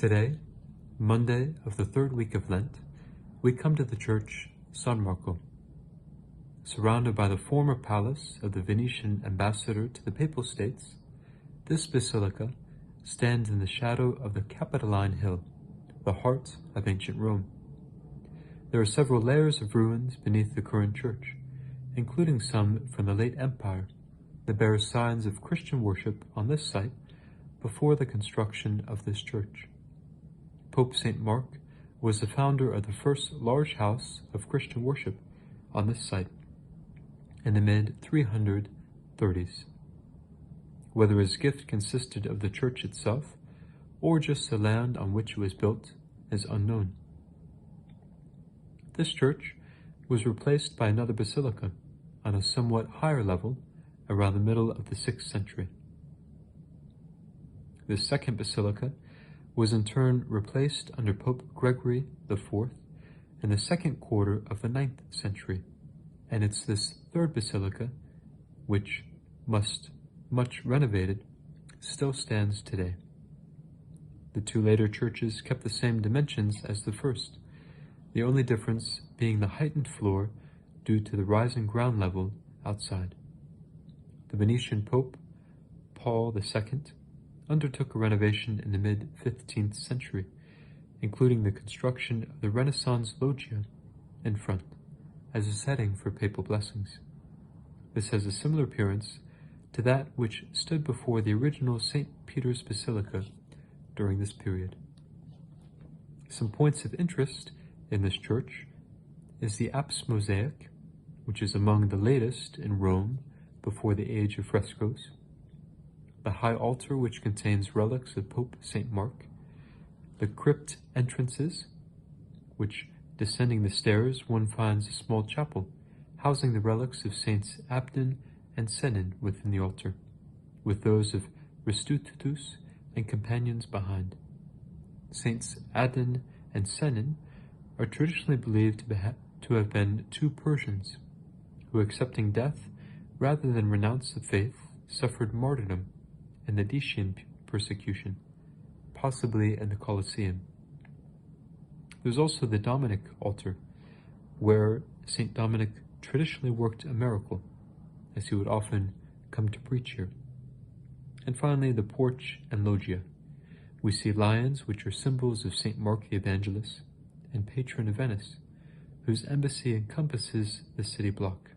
Today, Monday of the third week of Lent, we come to the church San Marco. Surrounded by the former palace of the Venetian ambassador to the Papal States, this basilica stands in the shadow of the Capitoline Hill, the heart of ancient Rome. There are several layers of ruins beneath the current church, including some from the late Empire, that bear signs of Christian worship on this site before the construction of this church. Pope St. Mark was the founder of the first large house of Christian worship on this site in the mid-330s. Whether his gift consisted of the church itself or just the land on which it was built is unknown. This church was replaced by another basilica on a somewhat higher level around the middle of the 6th century. This second basilica was in turn replaced under Pope Gregory IV in the second quarter of the 9th century, and it's this third basilica, which much renovated, still stands today. The two later churches kept the same dimensions as the first, the only difference being the heightened floor due to the rising ground level outside. The Venetian Pope, Paul II, undertook a renovation in the mid-15th century, including the construction of the Renaissance loggia in front as a setting for papal blessings. This has a similar appearance to that which stood before the original St. Peter's Basilica during this period. Some points of interest in this church is the apse mosaic, which is among the latest in Rome before the age of frescoes, the high altar which contains relics of Pope St. Mark, the crypt entrances, which, descending the stairs, one finds a small chapel housing the relics of Saints Abden and Senin within the altar, with those of Restitutus and companions behind. Saints Abden and Senin are traditionally believed to have been two Persians who, accepting death rather than renounce the faith, suffered martyrdom in the Decian persecution, possibly in the Colosseum. There's also the Dominic altar, where St. Dominic traditionally worked a miracle, as he would often come to preach here. And finally, the porch and loggia. We see lions, which are symbols of St. Mark the Evangelist and patron of Venice, whose embassy encompasses the city block.